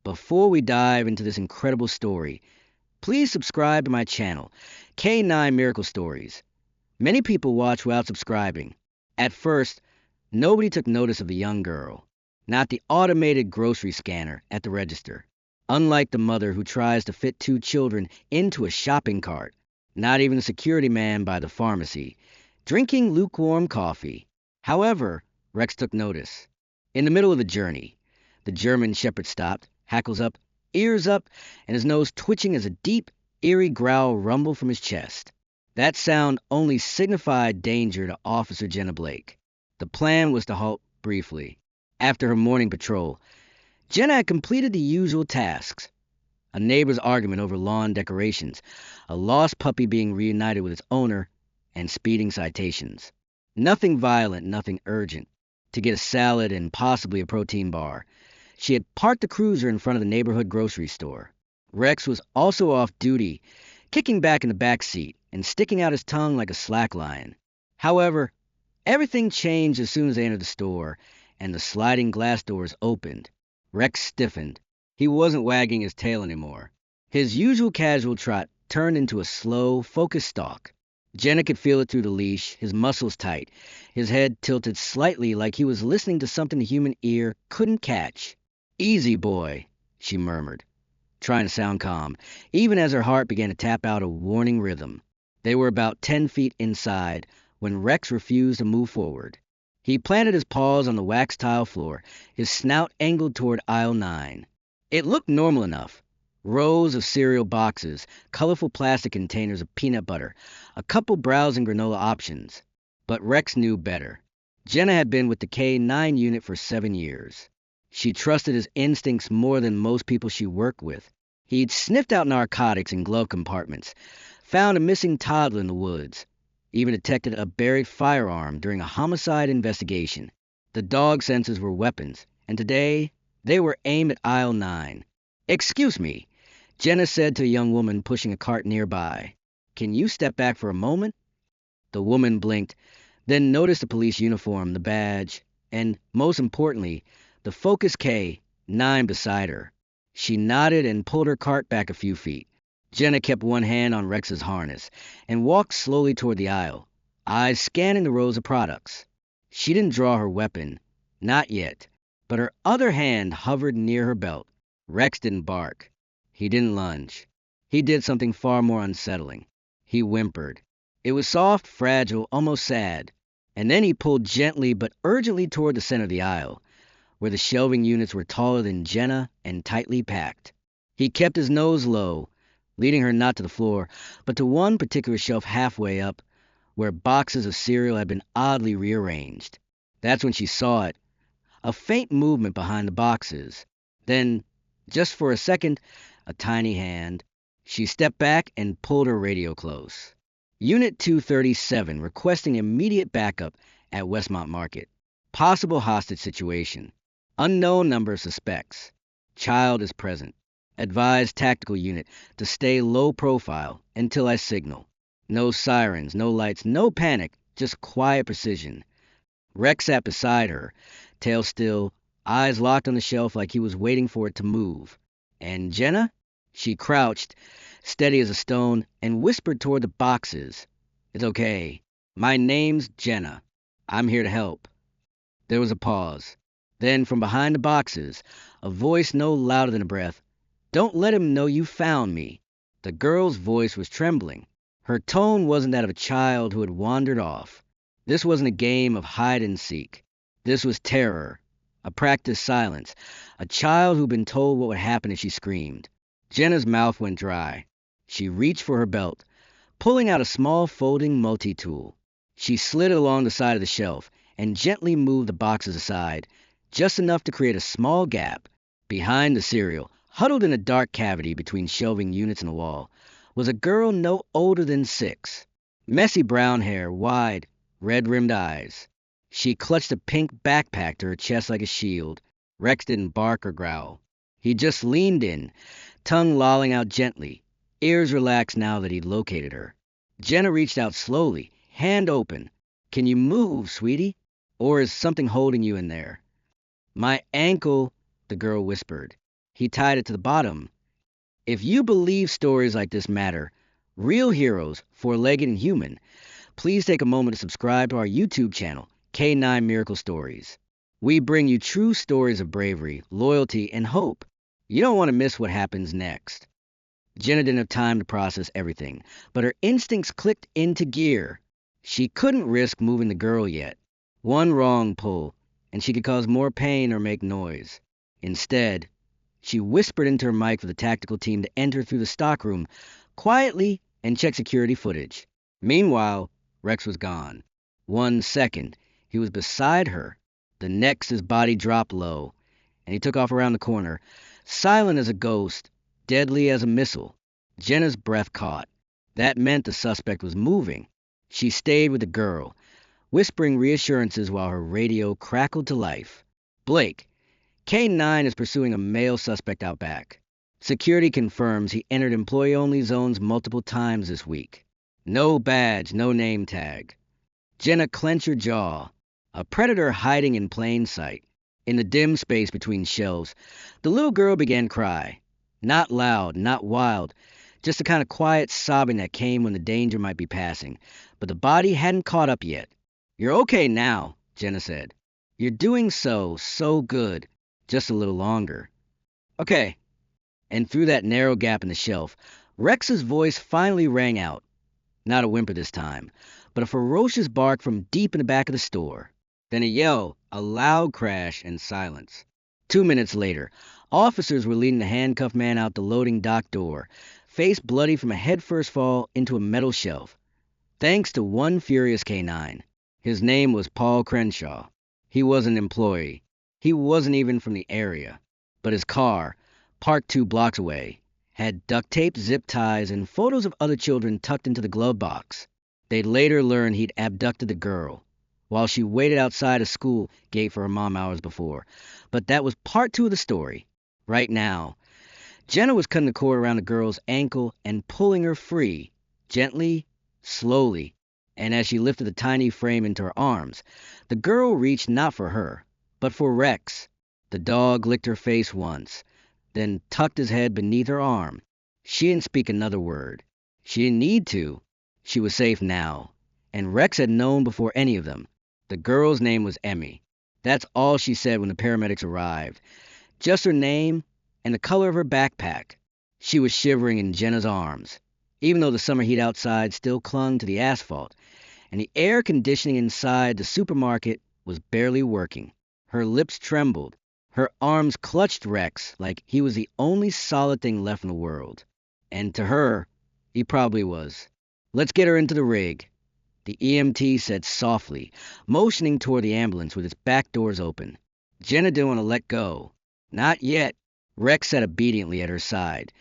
Before we dive into this incredible story, please subscribe to my channel, K9 Miracle Stories. Many people watch without subscribing. At first, nobody took notice of the young girl, not the automated grocery scanner at the register. Unlike the mother who tries to fit two children into a shopping cart, not even the security man by the pharmacy, drinking lukewarm coffee. However, Rex took notice. In the middle of the journey, the German shepherd stopped, hackles up, ears up, and his nose twitching as a deep, eerie growl rumbled from his chest. That sound only signified danger to Officer Jenna Blake. The plan was to halt briefly. After her morning patrol, Jenna had completed the usual tasks. A neighbor's argument over lawn decorations, a lost puppy being reunited with its owner, and speeding citations. Nothing violent, nothing urgent. To get a salad and possibly a protein bar. She had parked the cruiser in front of the neighborhood grocery store. Rex was also off duty, kicking back in the back seat and sticking out his tongue like a slack lion. However, everything changed as soon as they entered the store and the sliding glass doors opened. Rex stiffened. He wasn't wagging his tail anymore. His usual casual trot turned into a slow, focused stalk. Jenna could feel it through the leash, his muscles tight, his head tilted slightly like he was listening to something the human ear couldn't catch. "Easy, boy," she murmured, trying to sound calm, even as her heart began to tap out a warning rhythm. They were about 10 feet inside when Rex refused to move forward. He planted his paws on the wax tile floor, his snout angled toward aisle 9. It looked normal enough. Rows of cereal boxes, colorful plastic containers of peanut butter, a couple browsing granola options. But Rex knew better. Jenna had been with the K9 unit for 7 years. She trusted his instincts more than most people she worked with. He'd sniffed out narcotics in glove compartments, found a missing toddler in the woods, even detected a buried firearm during a homicide investigation. The dog senses were weapons, and today they were aimed at aisle 9. "Excuse me," Jenna said to a young woman pushing a cart nearby. "Can you step back for a moment?" The woman blinked, then noticed the police uniform, the badge, and, most importantly, the Focus K9 beside her. She nodded and pulled her cart back a few feet. Jenna kept one hand on Rex's harness and walked slowly toward the aisle, eyes scanning the rows of products. She didn't draw her weapon, not yet, but her other hand hovered near her belt. Rex didn't bark. He didn't lunge. He did something far more unsettling. He whimpered. It was soft, fragile, almost sad. And then he pulled gently but urgently toward the center of the aisle, where the shelving units were taller than Jenna and tightly packed. He kept his nose low, leading her not to the floor, but to one particular shelf halfway up, where boxes of cereal had been oddly rearranged. That's when she saw it, a faint movement behind the boxes. Then, just for a second, a tiny hand. She stepped back and pulled her radio close. Unit 237 requesting immediate backup at Westmont Market. Possible hostage situation. Unknown number of suspects. Child is present. Advise tactical unit to stay low profile until I signal. No sirens, no lights, no panic, just quiet precision. Rex sat beside her, tail still, eyes locked on the shelf like he was waiting for it to move. And Jenna? She crouched, steady as a stone, and whispered toward the boxes. "It's okay. My name's Jenna. I'm here to help." There was a pause. Then, from behind the boxes, a voice no louder than a breath. "Don't let him know you found me." The girl's voice was trembling. Her tone wasn't that of a child who had wandered off. This wasn't a game of hide and seek. This was terror, a practiced silence, a child who'd been told what would happen if she screamed. Jenna's mouth went dry. She reached for her belt, pulling out a small folding multi-tool. She slid it along the side of the shelf and gently moved the boxes aside, just enough to create a small gap. Behind the cereal, huddled in a dark cavity between shelving units in the wall, was a girl no older than 6. Messy brown hair, wide, red-rimmed eyes. She clutched a pink backpack to her chest like a shield. Rex didn't bark or growl. He just leaned in, tongue lolling out gently, ears relaxed now that he'd located her. Jenna reached out slowly, hand open. "Can you move, sweetie? Or is something holding you in there?" "My ankle," the girl whispered. He tied it to the bottom. If you believe stories like this matter, real heroes, four-legged and human, please take a moment to subscribe to our YouTube channel, K9 Miracle Stories. We bring you true stories of bravery, loyalty, and hope. You don't want to miss what happens next. Jenna didn't have time to process everything, but her instincts clicked into gear. She couldn't risk moving the girl yet. One wrong pull, and she could cause more pain or make noise. Instead, she whispered into her mic for the tactical team to enter through the stockroom quietly and check security footage. Meanwhile, Rex was gone. 1 second, he was beside her. The next, his body dropped low, and he took off around the corner, silent as a ghost, deadly as a missile. Jenna's breath caught. That meant the suspect was moving. She stayed with the girl, whispering reassurances while her radio crackled to life. Blake, K9 is pursuing a male suspect out back. Security confirms he entered employee-only zones multiple times this week. No badge, no name tag. Jenna clenched her jaw. A predator hiding in plain sight. In the dim space between shelves, the little girl began to cry. Not loud, not wild, just the kind of quiet sobbing that came when the danger might be passing. But the body hadn't caught up yet. "You're okay now," Jenna said. "You're doing so good. Just a little longer." "Okay." And through that narrow gap in the shelf, Rex's voice finally rang out. Not a whimper this time, but a ferocious bark from deep in the back of the store. Then a yell, a loud crash, and silence. 2 minutes later, officers were leading the handcuffed man out the loading dock door, face bloody from a headfirst fall into a metal shelf. Thanks to one furious K9. His name was Paul Crenshaw. He was an employee. He wasn't even from the area. But his car, parked 2 blocks away, had duct tape, zip ties, and photos of other children tucked into the glove box. They'd later learn he'd abducted the girl while she waited outside a school gate for her mom hours before. But that was part 2 of the story. Right now, Jenna was cutting the cord around the girl's ankle and pulling her free, gently, slowly. And as she lifted the tiny frame into her arms, the girl reached not for her, but for Rex. The dog licked her face once, then tucked his head beneath her arm. She didn't speak another word. She didn't need to. She was safe now. And Rex had known before any of them. The girl's name was Emmy. That's all she said when the paramedics arrived. Just her name and the color of her backpack. She was shivering in Jenna's arms, even though the summer heat outside still clung to the asphalt, and the air conditioning inside the supermarket was barely working. Her lips trembled. Her arms clutched Rex like he was the only solid thing left in the world. And to her, he probably was. "Let's get her into the rig," the EMT said softly, motioning toward the ambulance with its back doors open. Jenna didn't want to let go. Not yet. Rex sat obediently at her side,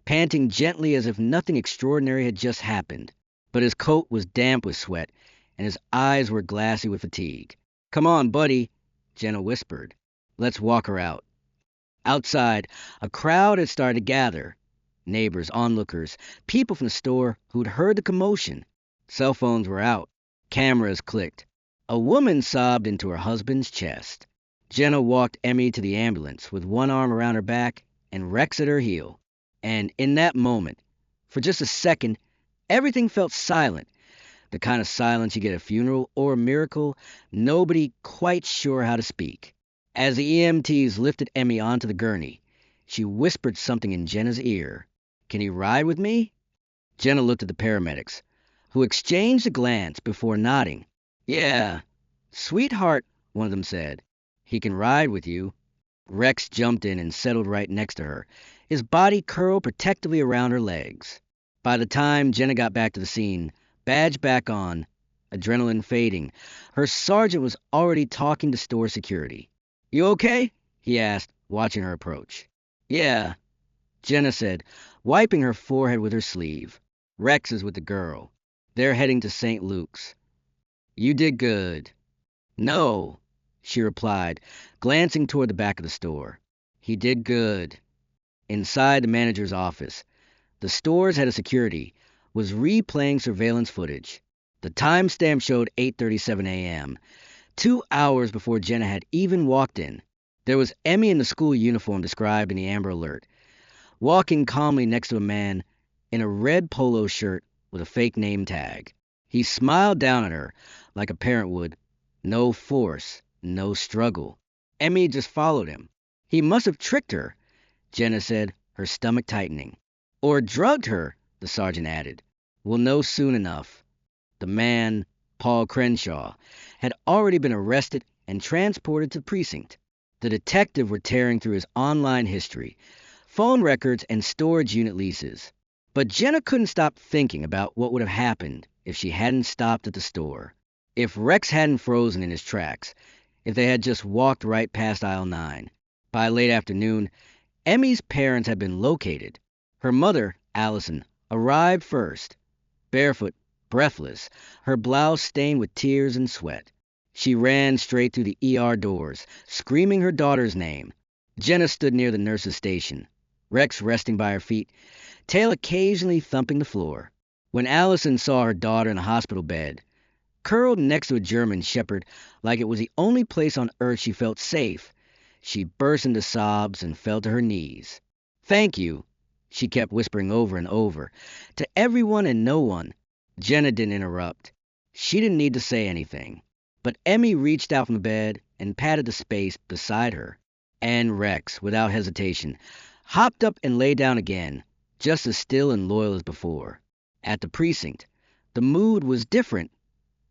panting gently as if nothing extraordinary had just happened. But his coat was damp with sweat, and his eyes were glassy with fatigue. "Come on, buddy," Jenna whispered. "Let's walk her out." Outside, a crowd had started to gather. Neighbors, onlookers, people from the store who'd heard the commotion. Cell phones were out. Cameras clicked. A woman sobbed into her husband's chest. Jenna walked Emmy to the ambulance with one arm around her back and Rex at her heel. And in that moment, for just a second, everything felt silent. The kind of silence you get at a funeral or a miracle, nobody quite sure how to speak. As the EMTs lifted Emmy onto the gurney, she whispered something in Jenna's ear. "Can he ride with me?" Jenna looked at the paramedics, who exchanged a glance before nodding. "Yeah, sweetheart," one of them said. "He can ride with you." Rex jumped in and settled right next to her, his body curled protectively around her legs. By the time Jenna got back to the scene, badge back on, adrenaline fading, her sergeant was already talking to store security. "You okay?" he asked, watching her approach. "Yeah," Jenna said, wiping her forehead with her sleeve. "Rex is with the girl. They're heading to St. Luke's." "You did good." "No," she replied, glancing toward the back of the store. "He did good." Inside the manager's office, the store's head of security was replaying surveillance footage. The timestamp showed 8:37 a.m., 2 hours before Jenna had even walked in. There was Emmy in the school uniform described in the Amber Alert, walking calmly next to a man in a red polo shirt with a fake name tag. He smiled down at her like a parent would. No force, no struggle. Emmy just followed him. He must have tricked her, Jenna said, her stomach tightening. Or drugged her, the sergeant added. We'll know soon enough. The man, Paul Crenshaw, had already been arrested and transported to precinct. The detective were tearing through his online history, phone records, and storage unit leases. But Jenna couldn't stop thinking about what would have happened if she hadn't stopped at the store. If Rex hadn't frozen in his tracks, if they had just walked right past aisle 9. By late afternoon, Emmy's parents had been located. Her mother, Allison, arrived first, barefoot, breathless, her blouse stained with tears and sweat. She ran straight through the ER doors, screaming her daughter's name. Jenna stood near the nurse's station, Rex resting by her feet, tail occasionally thumping the floor. When Allison saw her daughter in a hospital bed, curled next to a German shepherd like it was the only place on earth she felt safe, she burst into sobs and fell to her knees. Thank you, she kept whispering over and over, to everyone and no one. Jenna didn't interrupt. She didn't need to say anything. But Emmy reached out from the bed and patted the space beside her. And Rex, without hesitation, hopped up and lay down again, just as still and loyal as before. At the precinct, the mood was different,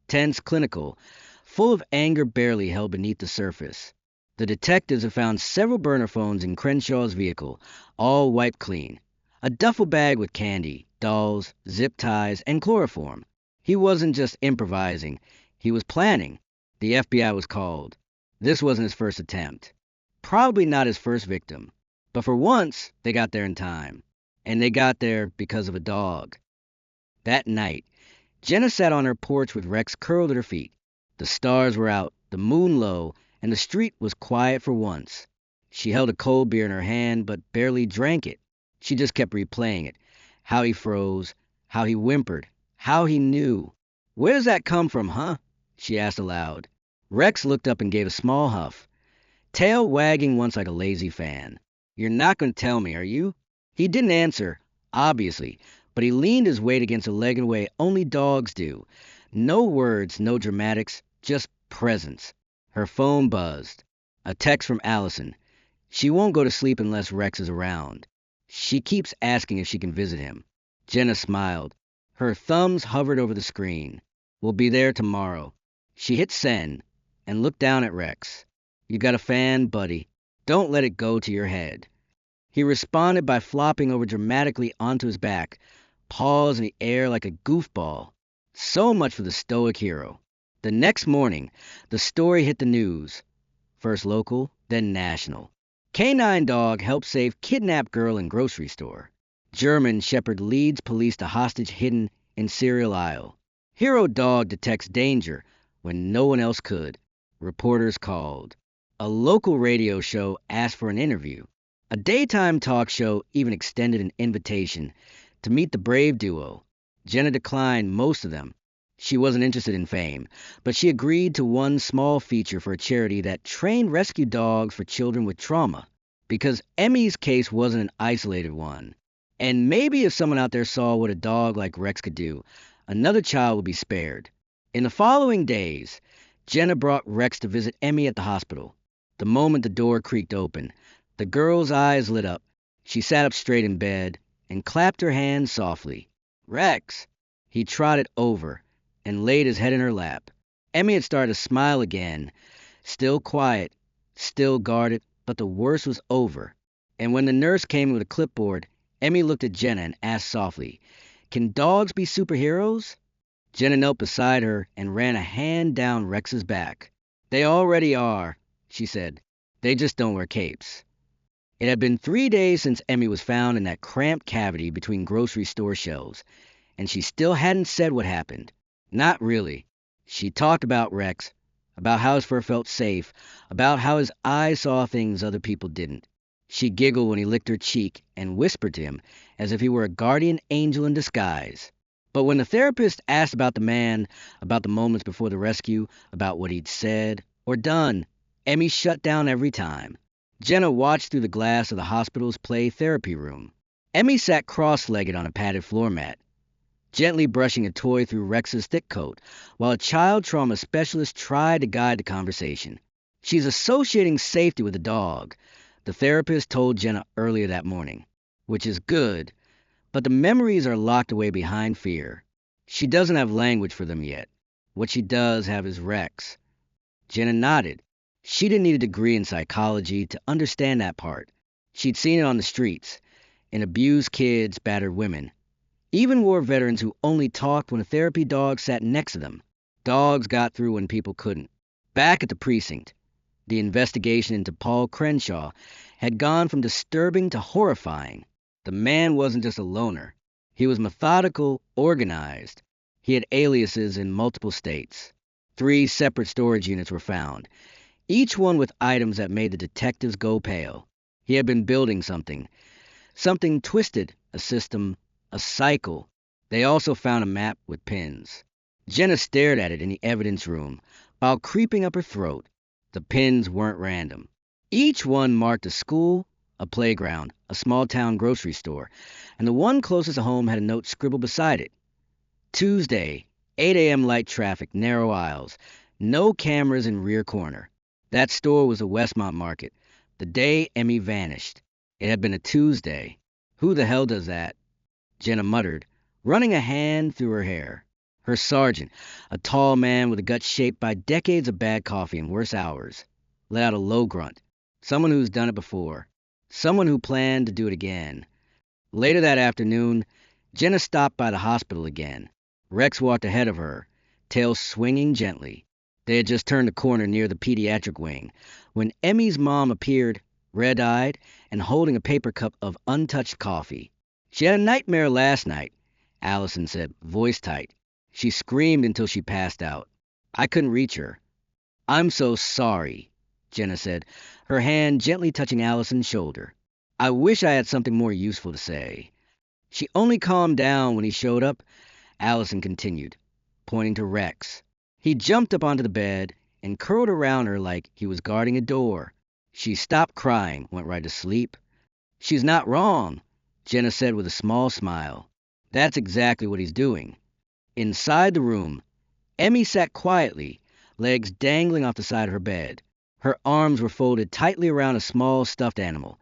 tense, clinical, full of anger barely held beneath the surface. The detectives had found several burner phones in Crenshaw's vehicle, all wiped clean. A duffel bag with candy, dolls, zip ties, and chloroform. He wasn't just improvising, he was planning. The FBI was called. This wasn't his first attempt. Probably not his first victim. But for once, they got there in time. And they got there because of a dog. That night, Jenna sat on her porch with Rex curled at her feet. The stars were out, the moon low, and the street was quiet for once. She held a cold beer in her hand, but barely drank it. She just kept replaying it. How he froze, how he whimpered, how he knew. Where does that come from, huh? She asked aloud. Rex looked up and gave a small huff, tail wagging once like a lazy fan. You're not going to tell me, are you? He didn't answer, obviously, but he leaned his weight against her leg in a way only dogs do. No words, no dramatics, just presence. Her phone buzzed. A text from Allison. She won't go to sleep unless Rex is around. She keeps asking if she can visit him. Jenna smiled. Her thumbs hovered over the screen. We'll be there tomorrow. She hit send and looked down at Rex. You got a fan, buddy. Don't let it go to your head. He responded by flopping over dramatically onto his back, paws in the air like a goofball. So much for the stoic hero. The next morning, the story hit the news. First local, then national. Canine dog helps save kidnapped girl in grocery store. German shepherd leads police to hostage hidden in cereal aisle. Hero dog detects danger when no one else could. Reporters called. A local radio show asked for an interview. A daytime talk show even extended an invitation to meet the brave duo. Jenna declined most of them. She wasn't interested in fame, but she agreed to one small feature for a charity that trained rescue dogs for children with trauma, because Emmy's case wasn't an isolated one. And maybe if someone out there saw what a dog like Rex could do, another child would be spared. In the following days, Jenna brought Rex to visit Emmy at the hospital. The moment the door creaked open, the girl's eyes lit up. She sat up straight in bed and clapped her hands softly. Rex! He trotted over and laid his head in her lap. Emmy had started to smile again, still quiet, still guarded, but the worst was over. And when the nurse came with a clipboard, Emmy looked at Jenna and asked softly, Can dogs be superheroes? Jenna knelt beside her and ran a hand down Rex's back. They already are, she said. They just don't wear capes. It had been 3 days since Emmy was found in that cramped cavity between grocery store shelves, and she still hadn't said what happened. Not really. She talked about Rex, about how his fur felt safe, about how his eyes saw things other people didn't. She giggled when he licked her cheek and whispered to him as if he were a guardian angel in disguise. But when the therapist asked about the man, about the moments before the rescue, about what he'd said or done, Emmy shut down every time. Jenna watched through the glass of the hospital's play therapy room. Emmy sat cross-legged on a padded floor mat, gently brushing a toy through Rex's thick coat, while a child trauma specialist tried to guide the conversation. She's associating safety with the dog, the therapist told Jenna earlier that morning, which is good, but the memories are locked away behind fear. She doesn't have language for them yet. What she does have is Rex. Jenna nodded. She didn't need a degree in psychology to understand that part. She'd seen it on the streets, in abused kids, battered women, even war veterans who only talked when a therapy dog sat next to them. Dogs got through when people couldn't. Back at the precinct, the investigation into Paul Crenshaw had gone from disturbing to horrifying. The man wasn't just a loner. He was methodical, organized. He had aliases in multiple states. 3 separate storage units were found, each one with items that made the detectives go pale. He had been building something. Something twisted, a system, a cycle. They also found a map with pins. Jenna stared at it in the evidence room, while creeping up her throat. The pins weren't random. Each one marked a school, a playground, a small-town grocery store, and the one closest to home had a note scribbled beside it. Tuesday, 8 a.m. light traffic, narrow aisles, no cameras in rear corner. That store was a Westmont Market, the day Emmy vanished. It had been a Tuesday. Who the hell does that? Jenna muttered, running a hand through her hair. Her sergeant, a tall man with a gut shaped by decades of bad coffee and worse hours, let out a low grunt. Someone who's done it before. Someone who planned to do it again. Later that afternoon, Jenna stopped by the hospital again. Rex walked ahead of her, tail swinging gently. They had just turned the corner near the pediatric wing when Emmy's mom appeared, red-eyed and holding a paper cup of untouched coffee. She had a nightmare last night, Allison said, voice tight. She screamed until she passed out. I couldn't reach her. I'm so sorry, Jenna said, her hand gently touching Allison's shoulder. I wish I had something more useful to say. She only calmed down when he showed up, Allison continued, pointing to Rex. He jumped up onto the bed and curled around her like he was guarding a door. She stopped crying, went right to sleep. She's not wrong, Jenna said with a small smile. That's exactly what he's doing. Inside the room, Emmy sat quietly, legs dangling off the side of her bed. Her arms were folded tightly around a small stuffed animal,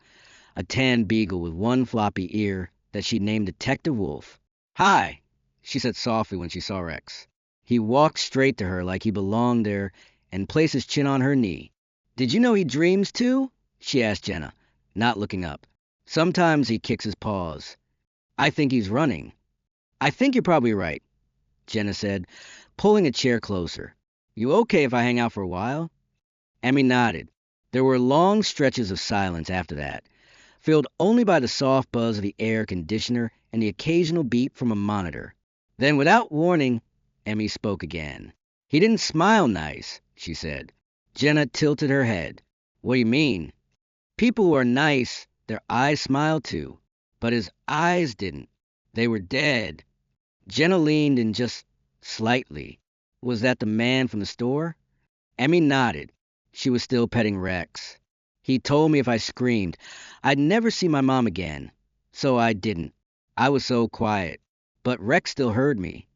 a tan beagle with one floppy ear that she'd named Detective Wolf. Hi, she said softly when she saw Rex. He walked straight to her like he belonged there and placed his chin on her knee. Did you know he dreams too? She asked Jenna, not looking up. Sometimes he kicks his paws. I think he's running. I think you're probably right, Jenna said, pulling a chair closer. You okay if I hang out for a while? Emmy nodded. There were long stretches of silence after that, filled only by the soft buzz of the air conditioner and the occasional beep from a monitor. Then, without warning, Emmy spoke again. He didn't smile nice, she said. Jenna tilted her head. What do you mean? People who are nice, their eyes smile too. But his eyes didn't. They were dead. Jenna leaned in just slightly. Was that the man from the store? Emmy nodded. She was still petting Rex. He told me if I screamed, I'd never see my mom again. So I didn't. I was so quiet. But Rex still heard me.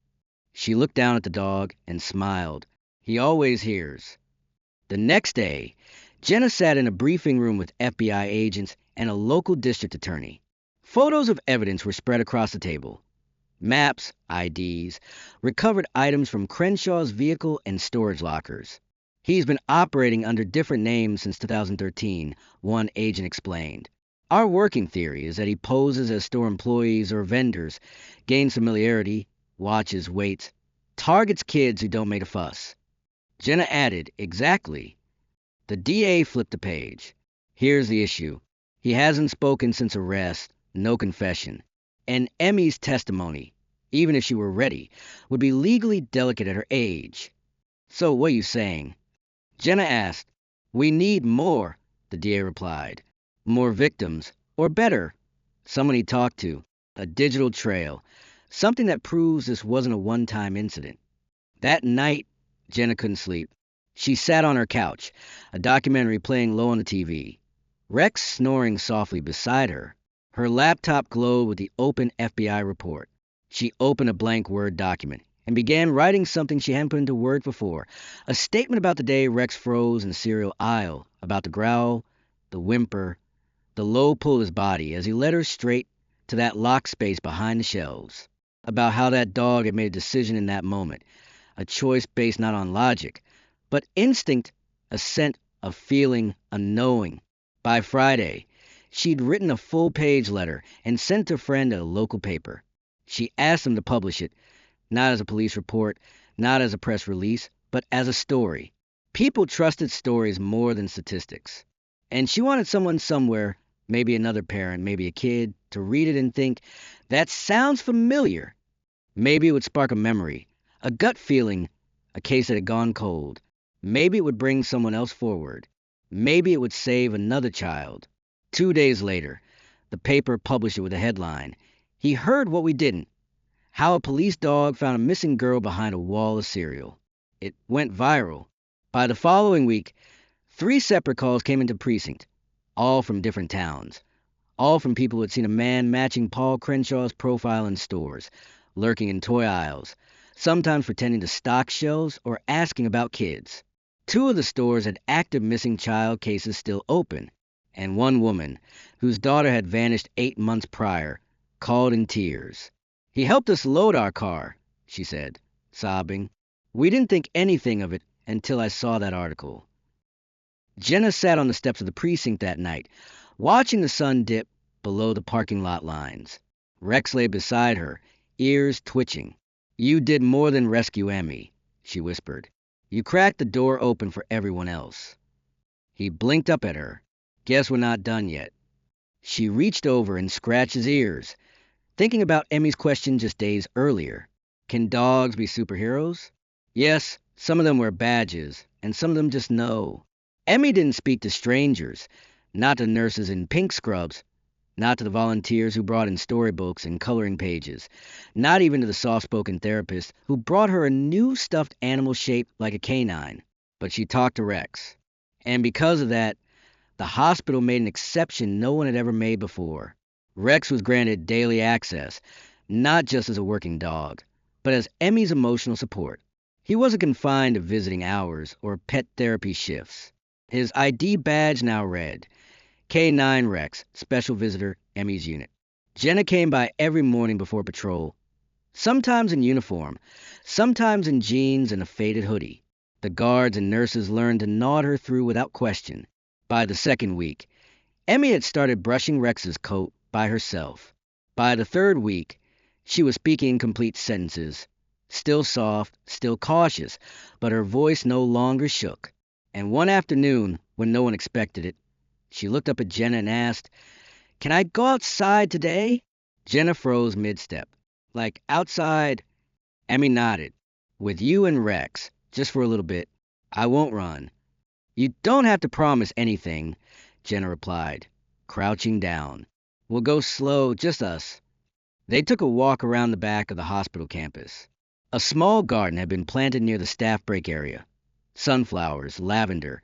She looked down at the dog and smiled. He always hears. The next day, Jenna sat in a briefing room with FBI agents and a local district attorney. Photos of evidence were spread across the table. Maps, IDs, recovered items from Crenshaw's vehicle and storage lockers. He's been operating under different names since 2013, one agent explained. Our working theory is that he poses as store employees or vendors, gains familiarity, watches, waits, targets kids who don't make a fuss. Jenna added, exactly. The DA flipped the page. Here's the issue. He hasn't spoken since arrest, no confession. And Emmy's testimony, even if she were ready, would be legally delicate at her age. So what are you saying? Jenna asked. We need more, the DA replied. More victims, or better, someone he talked to, a digital trail, something that proves this wasn't a one-time incident. That night, Jenna couldn't sleep. She sat on her couch, a documentary playing low on the TV. Rex snoring softly beside her. Her laptop glowed with the open FBI report. She opened a blank Word document and began writing something she hadn't put into words before. A statement about the day Rex froze in the cereal aisle, about the growl, the whimper, the low pull of his body as he led her straight to that locked space behind the shelves. About how that dog had made a decision in that moment, a choice based not on logic, but instinct, a scent, a feeling, a knowing. By Friday, she'd written a full-page letter and sent a friend at a local paper. She asked them to publish it, not as a police report, not as a press release, but as a story. People trusted stories more than statistics. And she wanted someone somewhere, maybe another parent, maybe a kid, to read it and think, that sounds familiar. Maybe it would spark a memory, a gut feeling, a case that had gone cold. Maybe it would bring someone else forward. Maybe it would save another child. 2 days later, the paper published it with a headline, "He heard what we didn't. How a police dog found a missing girl behind a wall of cereal." It went viral. By the following week, 3 separate calls came into precinct, all from different towns. All from people who had seen a man matching Paul Crenshaw's profile in stores, lurking in toy aisles, sometimes pretending to stock shelves or asking about kids. 2 of the stores had active missing child cases still open, and one woman, whose daughter had vanished 8 months prior, called in tears. "He helped us load our car," she said, sobbing. "We didn't think anything of it until I saw that article." Jenna sat on the steps of the precinct that night, watching the sun dip below the parking lot lines. Rex lay beside her, ears twitching. "You did more than rescue Emmy," she whispered. "You cracked the door open for everyone else." He blinked up at her. "Guess we're not done yet." She reached over and scratched his ears, thinking about Emmy's question just days earlier. Can dogs be superheroes? Yes, some of them wear badges, and some of them just know. Emmy didn't speak to strangers, not to nurses in pink scrubs, not to the volunteers who brought in storybooks and coloring pages, not even to the soft-spoken therapist who brought her a new stuffed animal shaped like a canine. But she talked to Rex. And because of that, the hospital made an exception no one had ever made before. Rex was granted daily access, not just as a working dog, but as Emmy's emotional support. He wasn't confined to visiting hours or pet therapy shifts. His ID badge now read, K9 Rex, Special Visitor, Emmy's Unit. Jenna came by every morning before patrol, sometimes in uniform, sometimes in jeans and a faded hoodie. The guards and nurses learned to nod her through without question. By the second week, Emmy had started brushing Rex's coat by herself. By the third week, she was speaking in complete sentences, still soft, still cautious, but her voice no longer shook. And one afternoon, when no one expected it, she looked up at Jenna and asked, "Can I go outside today?" Jenna froze mid-step. "Like outside?" Emmy nodded. "With you and Rex, just for a little bit. I won't run." "You don't have to promise anything," Jenna replied, crouching down. "We'll go slow, just us." They took a walk around the back of the hospital campus. A small garden had been planted near the staff break area. Sunflowers, lavender,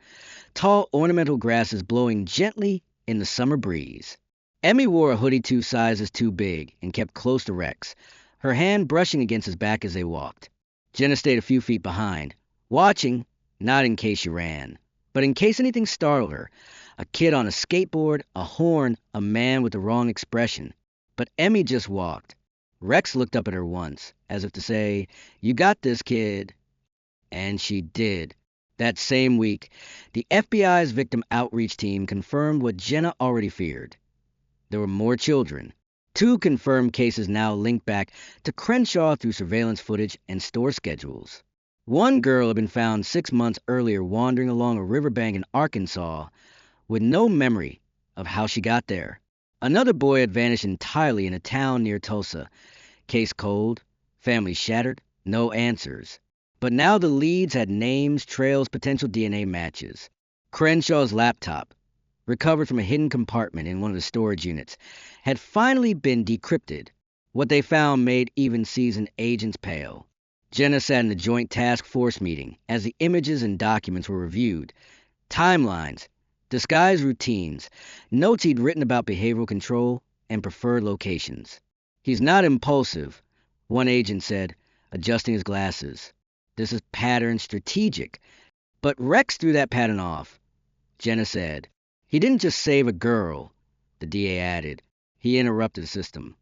tall ornamental grasses blowing gently in the summer breeze. Emmy wore a hoodie 2 sizes too big and kept close to Rex, her hand brushing against his back as they walked. Jenna stayed a few feet behind, watching, not in case she ran, but in case anything startled her. A kid on a skateboard, a horn, a man with the wrong expression. But Emmy just walked. Rex looked up at her once, as if to say, "You got this, kid." And she did. That same week, the FBI's victim outreach team confirmed what Jenna already feared. There were more children. 2 confirmed cases now linked back to Crenshaw through surveillance footage and store schedules. One girl had been found 6 months earlier wandering along a riverbank in Arkansas with no memory of how she got there. Another boy had vanished entirely in a town near Tulsa. Case cold, family shattered, no answers. But now the leads had names, trails, potential DNA matches. Crenshaw's laptop, recovered from a hidden compartment in one of the storage units, had finally been decrypted. What they found made even seasoned agents pale. Jenna sat in the joint task force meeting as the images and documents were reviewed. Timelines, disguised routines, notes he'd written about behavioral control, and preferred locations. He's not impulsive, one agent said, adjusting his glasses. This is pattern strategic. But Rex threw that pattern off, Jenna said. He didn't just save a girl, the DA added. He interrupted the system.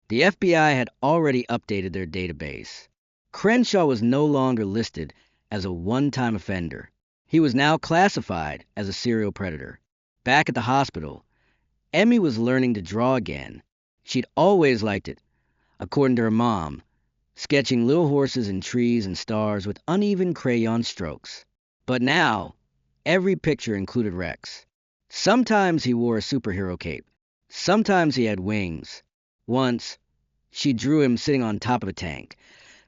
The FBI had already updated their database. Crenshaw was no longer listed as a one-time offender. He was now classified as a serial predator. Back at the hospital, Emmy was learning to draw again. She'd always liked it, according to her mom, sketching little horses and trees and stars with uneven crayon strokes. But now, every picture included Rex. Sometimes he wore a superhero cape. Sometimes he had wings. Once, she drew him sitting on top of a tank,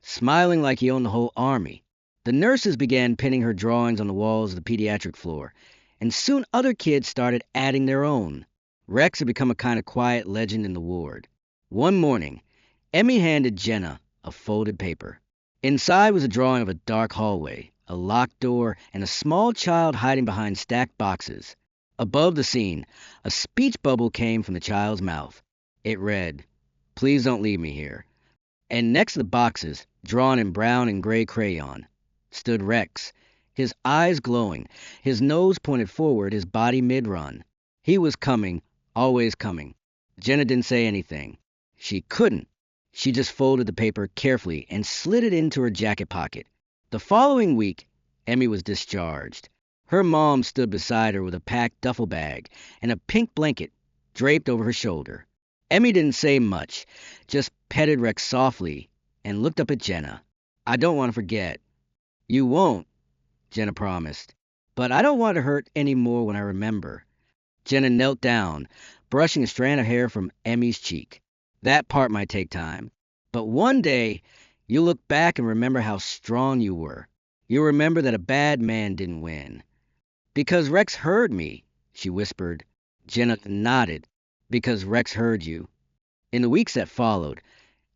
smiling like he owned the whole army. The nurses began pinning her drawings on the walls of the pediatric floor, and soon other kids started adding their own. Rex had become a kind of quiet legend in the ward. One morning, Emmy handed Jenna a folded paper. Inside was a drawing of a dark hallway, a locked door, and a small child hiding behind stacked boxes. Above the scene, a speech bubble came from the child's mouth. It read, "Please don't leave me here." And next to the boxes, drawn in brown and gray crayon, stood Rex, his eyes glowing, his nose pointed forward, his body mid-run. He was coming, always coming. Jenna didn't say anything. She couldn't. She just folded the paper carefully and slid it into her jacket pocket. The following week, Emmy was discharged. Her mom stood beside her with a packed duffel bag and a pink blanket draped over her shoulder. Emmy didn't say much, just petted Rex softly and looked up at Jenna. "I don't want to forget." "You won't," Jenna promised. "But I don't want to hurt any more when I remember." Jenna knelt down, brushing a strand of hair from Emmy's cheek. "That part might take time. But one day, you'll look back and remember how strong you were. You'll remember that a bad man didn't win." "Because Rex heard me," she whispered. Jenna nodded. "Because Rex heard you." In the weeks that followed,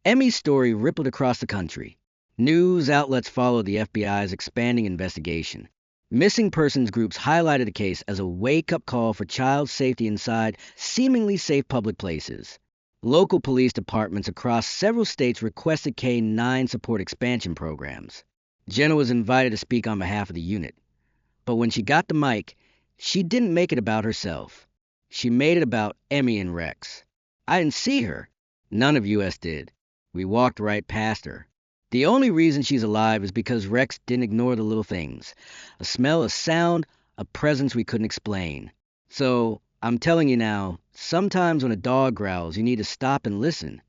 Emmy's story rippled across the country. News outlets followed the FBI's expanding investigation. Missing persons groups highlighted the case as a wake-up call for child safety inside seemingly safe public places. Local police departments across several states requested K-9 support expansion programs. Jenna was invited to speak on behalf of the unit. But when she got the mic, she didn't make it about herself. She made it about Emmy and Rex. "I didn't see her. None of us did. We walked right past her. The only reason she's alive is because Rex didn't ignore the little things. A smell, a sound, a presence we couldn't explain. So, I'm telling you now, sometimes when a dog growls, you need to stop and listen."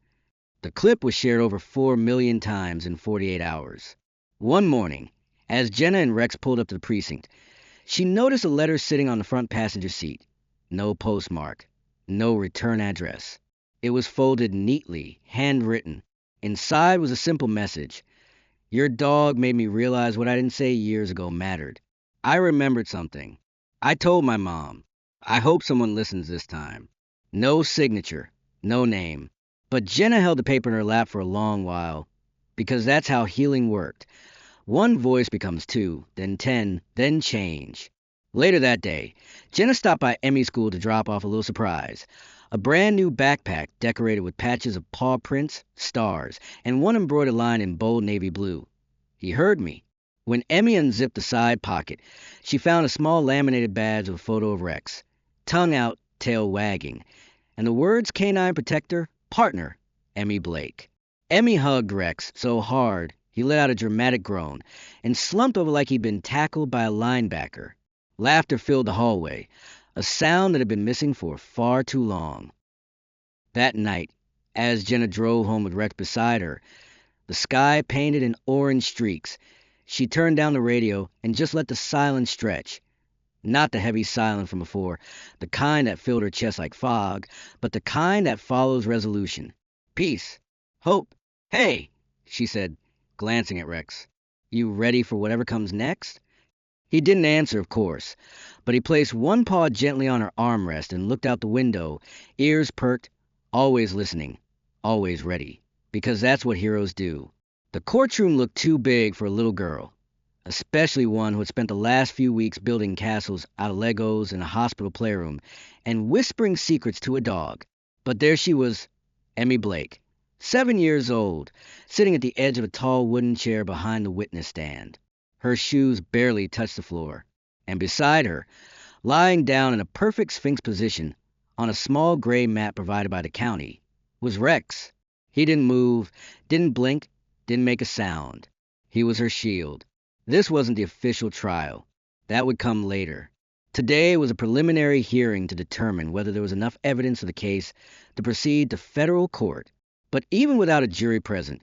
The clip was shared over 4 million times in 48 hours. One morning, as Jenna and Rex pulled up to the precinct, she noticed a letter sitting on the front passenger seat. No postmark. No return address. It was folded neatly, handwritten. Inside was a simple message. "Your dog made me realize what I didn't say years ago mattered. I remembered something. I told my mom. I hope someone listens this time." No signature. No name. But Jenna held the paper in her lap for a long while, because that's how healing worked. One voice becomes 2, then 10, then change. Later that day, Jenna stopped by Emmy's school to drop off a little surprise. A brand new backpack decorated with patches of paw prints, stars, and one embroidered line in bold navy blue. He heard me. When Emmy unzipped the side pocket, she found a small laminated badge with a photo of Rex, tongue out, tail wagging, and the words "Canine Protector, Partner, Emmy Blake." Emmy hugged Rex so hard he let out a dramatic groan and slumped over like he'd been tackled by a linebacker. Laughter filled the hallway, a sound that had been missing for far too long. That night, as Jenna drove home with Rex beside her, the sky painted in orange streaks, she turned down the radio and just let the silence stretch. Not the heavy silence from before, the kind that filled her chest like fog, but the kind that follows resolution. "Peace. Hope. Hey," she said, glancing at Rex. "You ready for whatever comes next?" He didn't answer, of course, but he placed one paw gently on her armrest and looked out the window, ears perked, always listening, always ready, because that's what heroes do. The courtroom looked too big for a little girl. especially one who had spent the last few weeks building castles out of Legos in a hospital playroom and whispering secrets to a dog. But there she was, Emmy Blake, 7 years old, sitting at the edge of a tall wooden chair behind the witness stand. Her shoes barely touched the floor, and beside her, lying down in a perfect Sphinx position on a small gray mat provided by the county, was Rex. He didn't move, didn't blink, didn't make a sound. He was her shield. This wasn't the official trial. That would come later. Today was a preliminary hearing to determine whether there was enough evidence of the case to proceed to federal court. But even without a jury present,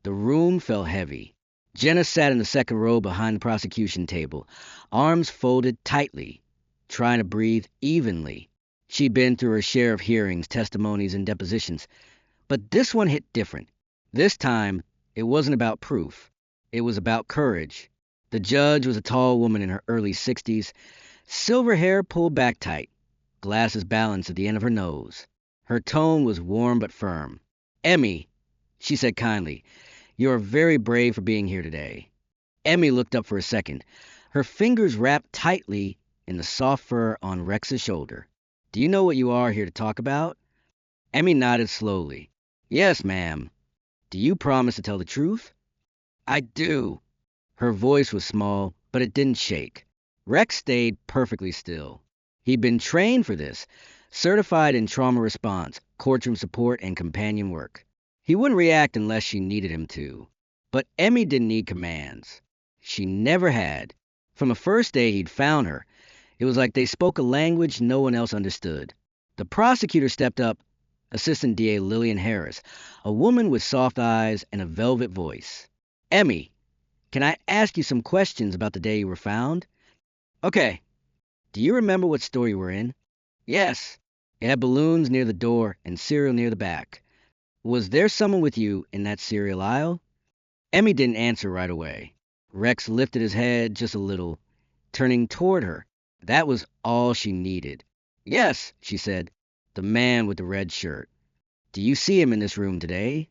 the room felt heavy. Jenna sat in the second row behind the prosecution table, arms folded tightly, trying to breathe evenly. She'd been through her share of hearings, testimonies, and depositions, but this one hit different. This time, it wasn't about proof. It was about courage. The judge was a tall woman in her early 60s, silver hair pulled back tight, glasses balanced at the end of her nose. Her tone was warm but firm. "Emmy," she said kindly, "you are very brave for being here today." Emmy looked up for a second, her fingers wrapped tightly in the soft fur on Rex's shoulder. "Do you know what you are here to talk about?" Emmy nodded slowly. "Yes, ma'am. Do you promise to tell the truth?" "I do." Her voice was small, but it didn't shake. Rex stayed perfectly still. He'd been trained for this, certified in trauma response, courtroom support, and companion work. He wouldn't react unless she needed him to. But Emmy didn't need commands. She never had. From the first day he'd found her, it was like they spoke a language no one else understood. The prosecutor stepped up, Assistant DA Lillian Harris, a woman with soft eyes and a velvet voice. "Emmy, can I ask you some questions about the day you were found?" "Okay. Do you remember what store you were in?" "Yes." "It had balloons near the door and cereal near the back. Was there someone with you in that cereal aisle?" Emmy didn't answer right away. Rex lifted his head just a little, turning toward her. That was all she needed. "Yes," she said. "The man with the red shirt. Do you see him in this room today?"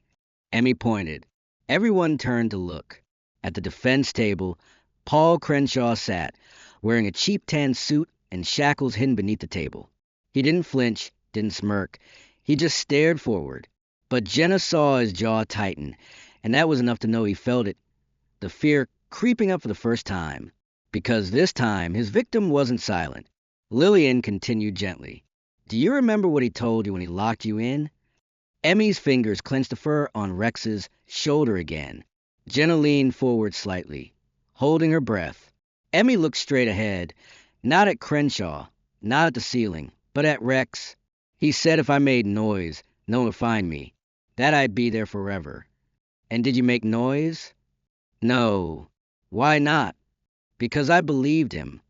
Emmy pointed. Everyone turned to look. At the defense table, Paul Crenshaw sat, wearing a cheap tan suit and shackles hidden beneath the table. He didn't flinch, didn't smirk. He just stared forward. But Jenna saw his jaw tighten, and that was enough to know he felt it, the fear creeping up for the first time. Because this time, his victim wasn't silent. Lillian continued gently. "Do you remember what he told you when he locked you in?" Emmy's fingers clenched the fur on Rex's shoulder again. Jenna leaned forward slightly, holding her breath. Emmy looked straight ahead, not at Crenshaw, not at the ceiling, but at Rex. "He said if I made noise, no one would find me, that I'd be there forever." "And did you make noise?" "No." "Why not?" "Because I believed him."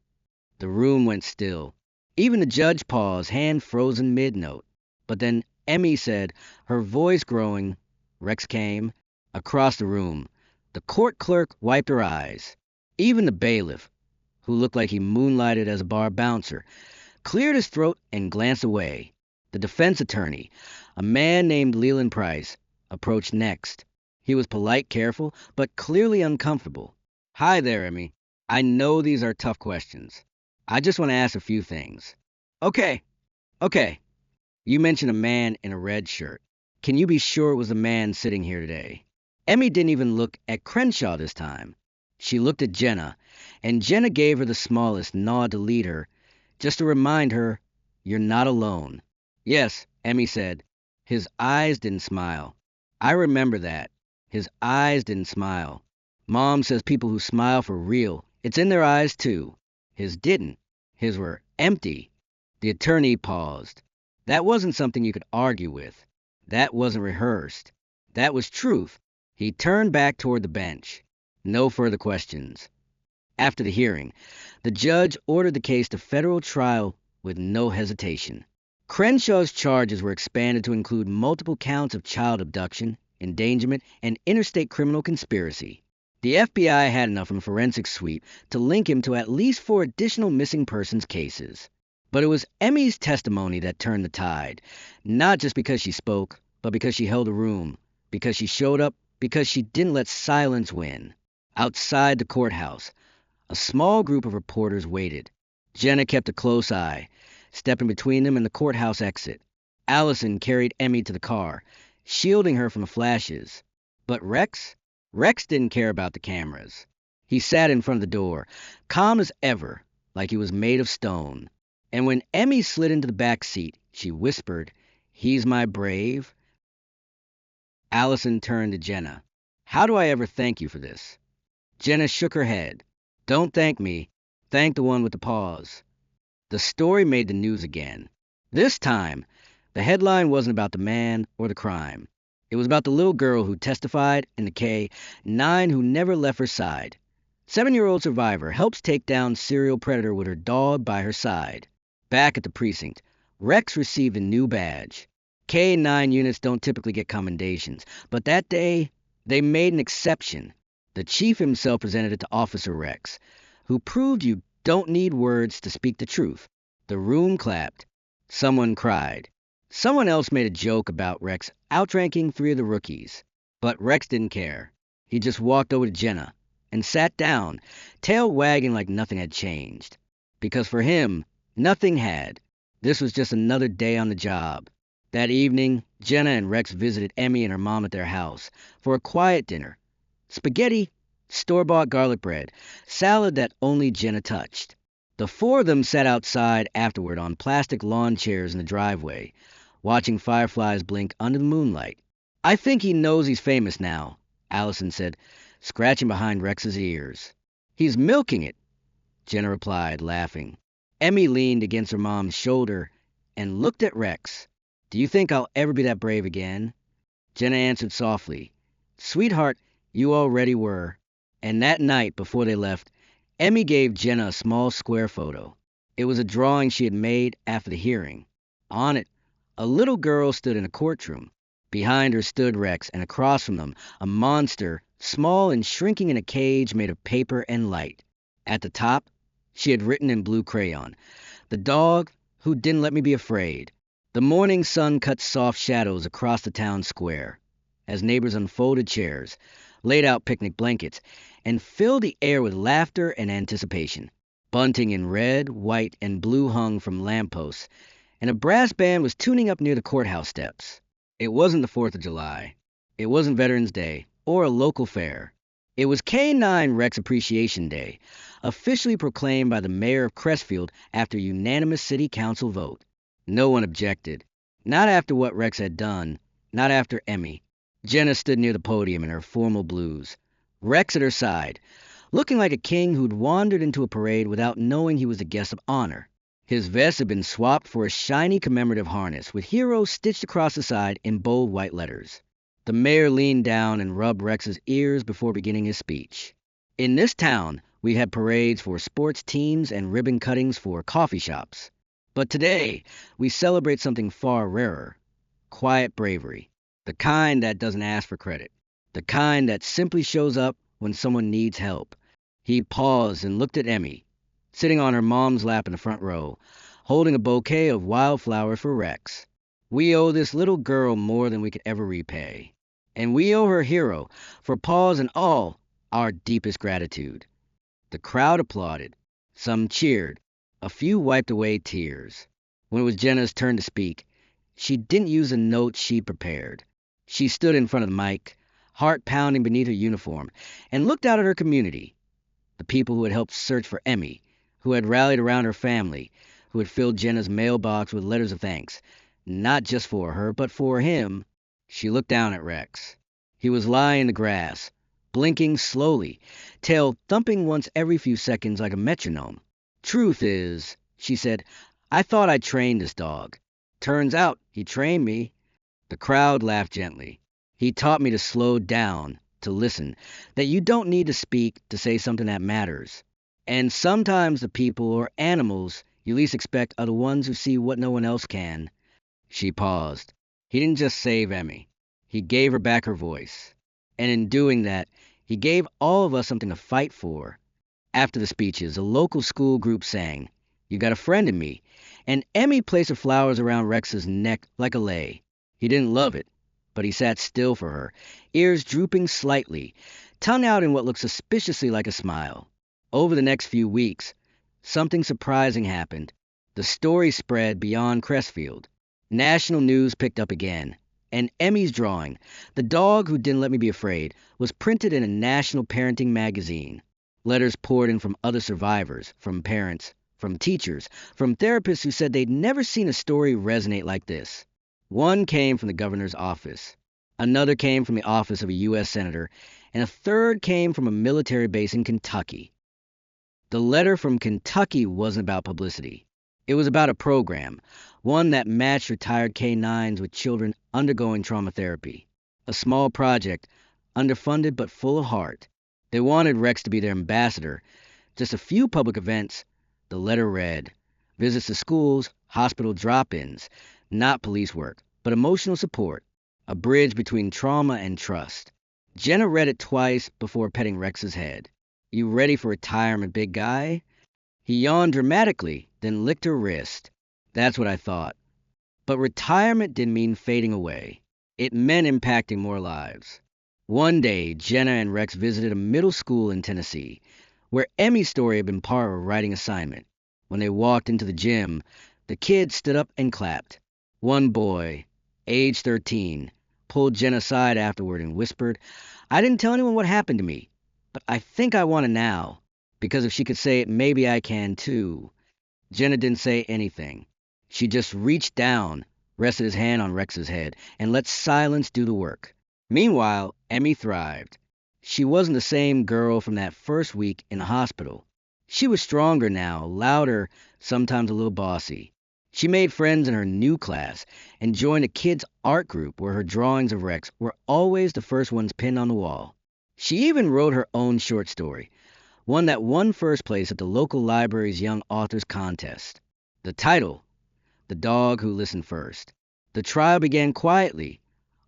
The room went still. Even the judge paused, hand frozen mid-note. But then Emmy said, her voice growing. Rex came. Across the room, the court clerk wiped her eyes. Even the bailiff, who looked like he moonlighted as a bar bouncer, cleared his throat and glanced away. The defense attorney, a man named Leland Price, approached next. He was polite, careful, but clearly uncomfortable. "Hi there, Emmy. I know these are tough questions. I just want to ask a few things." Okay. You mentioned a man in a red shirt. Can you be sure it was the man sitting here today?" Emmy didn't even look at Crenshaw this time. She looked at Jenna, and Jenna gave her the smallest nod to lead her, just to remind her, "You're not alone." "Yes," Emmy said. His eyes didn't smile. "I remember that. His eyes didn't smile. Mom says people who smile for real, it's in their eyes too. His didn't. His were empty." The attorney paused. That wasn't something you could argue with. That wasn't rehearsed. That was truth. He turned back toward the bench. No further questions. After the hearing, the judge ordered the case to federal trial with no hesitation. Crenshaw's charges were expanded to include multiple counts of child abduction, endangerment, and interstate criminal conspiracy. The FBI had enough from forensic sweep to link him to at least 4 additional missing persons cases. But it was Emmy's testimony that turned the tide, not just because she spoke, but because she held a room, because she showed up, because she didn't let silence win. Outside the courthouse, A small group of reporters waited. Jenna kept a close eye, stepping between them and the courthouse exit. Allison carried Emmy to the car, shielding her from the flashes. But Rex? Rex didn't care about the cameras. He sat in front of the door, calm as ever, like he was made of stone. And when Emmy slid into the back seat, she whispered, "He's my brave." Allison turned to Jenna. "How do I ever thank you for this?" Jenna shook her head. "Don't thank me. Thank the one with the paws." The story made the news again. This time, the headline wasn't about the man or the crime. It was about the little girl who testified and the K-9 who never left her side. 7-year-old survivor helps take down serial predator with her dog by her side. Back at the precinct, Rex received a new badge. K-9 units don't typically get commendations, but that day, they made an exception. The chief himself presented it to Officer Rex, who proved you don't need words to speak the truth. The room clapped. Someone cried. Someone else made a joke about Rex outranking 3 of the rookies. But Rex didn't care. He just walked over to Jenna and sat down, tail wagging like nothing had changed. Because for him, nothing had. This was just another day on the job. That evening, Jenna and Rex visited Emmy and her mom at their house for a quiet dinner. Spaghetti, store-bought garlic bread, salad that only Jenna touched. The 4 of them sat outside afterward on plastic lawn chairs in the driveway, watching fireflies blink under the moonlight. "I think he knows he's famous now," Allison said, scratching behind Rex's ears. "He's milking it," Jenna replied, laughing. Emmy leaned against her mom's shoulder and looked at Rex. "Do you think I'll ever be that brave again?" Jenna answered softly, "Sweetheart, you already were." And that night, before they left, Emmy gave Jenna a small square photo. It was a drawing she had made after the hearing. On it, a little girl stood in a courtroom. Behind her stood Rex, and across from them, a monster, small and shrinking in a cage made of paper and light. At the top, she had written in blue crayon, "The dog who didn't let me be afraid." The morning sun cut soft shadows across the town square as neighbors unfolded chairs, laid out picnic blankets, and filled the air with laughter and anticipation. Bunting in red, white, and blue hung from lampposts, and a brass band was tuning up near the courthouse steps. It wasn't the 4th of July. It wasn't Veterans Day or a local fair. It was K-9 Rex Appreciation Day, officially proclaimed by the mayor of Crestfield after a unanimous city council vote. No one objected. Not after what Rex had done. Not after Emmy. Jenna stood near the podium in her formal blues, Rex at her side, looking like a king who'd wandered into a parade without knowing he was a guest of honor. His vest had been swapped for a shiny commemorative harness with "Hero" stitched across the side in bold white letters. The mayor leaned down and rubbed Rex's ears before beginning his speech. "In this town, we had parades for sports teams and ribbon cuttings for coffee shops. But today, we celebrate something far rarer. Quiet bravery. The kind that doesn't ask for credit. The kind that simply shows up when someone needs help." He paused and looked at Emmy, sitting on her mom's lap in the front row, holding a bouquet of wildflowers for Rex. "We owe this little girl more than we could ever repay. And we owe her hero, for paws and all, our deepest gratitude." The crowd applauded. Some cheered. A few wiped away tears. When it was Jenna's turn to speak, she didn't use a note she'd prepared. She stood in front of the mic, heart pounding beneath her uniform, and looked out at her community. The people who had helped search for Emmy, who had rallied around her family, who had filled Jenna's mailbox with letters of thanks, not just for her, but for him. She looked down at Rex. He was lying in the grass, blinking slowly, tail thumping once every few seconds like a metronome. "Truth is," she said, "I thought I trained this dog. Turns out he trained me." The crowd laughed gently. "He taught me to slow down, to listen, that you don't need to speak to say something that matters. And sometimes the people or animals you least expect are the ones who see what no one else can." She paused. He didn't just save Emmy. He gave her back her voice. And in doing that, he gave all of us something to fight for. After the speeches, a local school group sang, "You Got a Friend in Me," and Emmy placed her flowers around Rex's neck like a lei. He didn't love it, but he sat still for her, ears drooping slightly, tongue out in what looked suspiciously like a smile. Over the next few weeks, something surprising happened. The story spread beyond Crestfield. National news picked up again. And Emmy's drawing, the dog who didn't let me be afraid, was printed in a national parenting magazine. Letters poured in from other survivors, from parents, from teachers, from therapists who said they'd never seen a story resonate like this. One came from the governor's office. Another came from the office of a U.S. senator. And a third came from a military base in Kentucky. The letter from Kentucky wasn't about publicity. It was about a program, one that matched retired K-9s with children undergoing trauma therapy. A small project, underfunded but full of heart. They wanted Rex to be their ambassador. Just a few public events. The letter read, visits to schools, hospital drop-ins, not police work, but emotional support, a bridge between trauma and trust. Jenna read it twice before petting Rex's head. You ready for retirement, big guy? He yawned dramatically, then licked her wrist. That's what I thought. But retirement didn't mean fading away. It meant impacting more lives. One day, Jenna and Rex visited a middle school in Tennessee, where Emmy's story had been part of a writing assignment. When they walked into the gym, the kids stood up and clapped. One boy, age 13, pulled Jenna aside afterward and whispered, I didn't tell anyone what happened to me, but I think I want to now, because if she could say it, maybe I can too. Jenna didn't say anything. She just reached down, rested his hand on Rex's head, and let silence do the work. Meanwhile, Emmy thrived. She wasn't the same girl from that first week in the hospital. She was stronger now, louder, sometimes a little bossy. She made friends in her new class and joined a kids' art group where her drawings of Rex were always the first ones pinned on the wall. She even wrote her own short story, one that won first place at the local library's Young Authors Contest. The title, The Dog Who Listened First. The trial began quietly,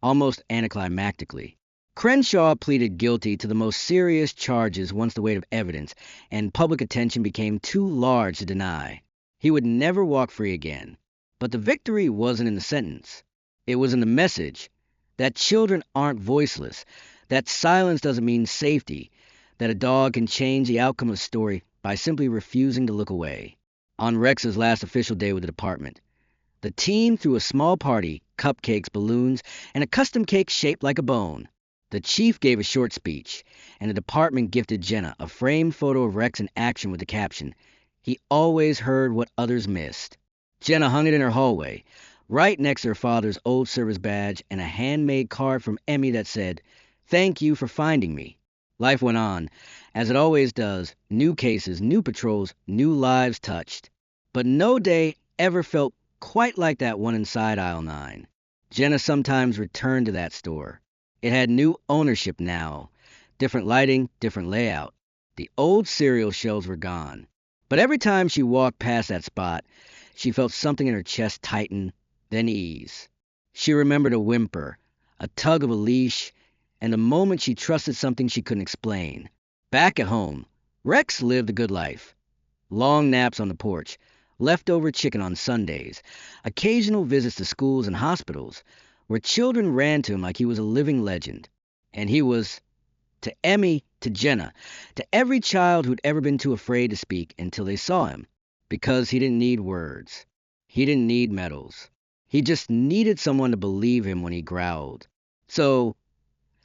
almost anticlimactically. Crenshaw pleaded guilty to the most serious charges once the weight of evidence and public attention became too large to deny. He would never walk free again. But the victory wasn't in the sentence. It was in the message that children aren't voiceless, that silence doesn't mean safety, that a dog can change the outcome of a story by simply refusing to look away. On Rex's last official day with the department, the team threw a small party, cupcakes, balloons, and a custom cake shaped like a bone. The chief gave a short speech, and the department gifted Jenna a framed photo of Rex in action with the caption, He always heard what others missed. Jenna hung it in her hallway, right next to her father's old service badge and a handmade card from Emmy that said, Thank you for finding me. Life went on, as it always does, new cases, new patrols, new lives touched. But no day ever felt quite like that one inside aisle 9. Jenna sometimes returned to that store. It had new ownership now, different lighting, different layout. The old cereal shelves were gone. But every time she walked past that spot, she felt something in her chest tighten, then ease. She remembered a whimper, a tug of a leash, and the moment she trusted something she couldn't explain. Back at home, Rex lived a good life. Long naps on the porch, leftover chicken on Sundays, occasional visits to schools and hospitals, where children ran to him like he was a living legend. And he was, to Emmy, to Jenna, to every child who'd ever been too afraid to speak until they saw him, because he didn't need words. He didn't need medals. He just needed someone to believe him when he growled. So,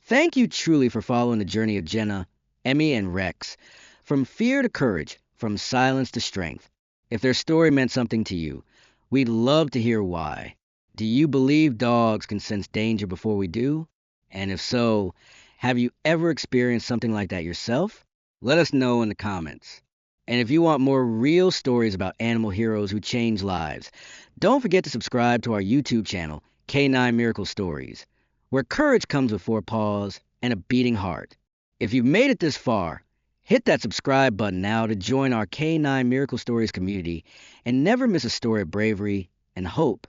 thank you truly for following the journey of Jenna, Emmy, and Rex, from fear to courage, from silence to strength. If their story meant something to you, we'd love to hear why. Do you believe dogs can sense danger before we do? And if so, have you ever experienced something like that yourself? Let us know in the comments. And if you want more real stories about animal heroes who change lives, don't forget to subscribe to our YouTube channel, K9 Miracle Stories, where courage comes with 4 paws and a beating heart. If you've made it this far, hit that subscribe button now to join our K9 Miracle Stories community and never miss a story of bravery and hope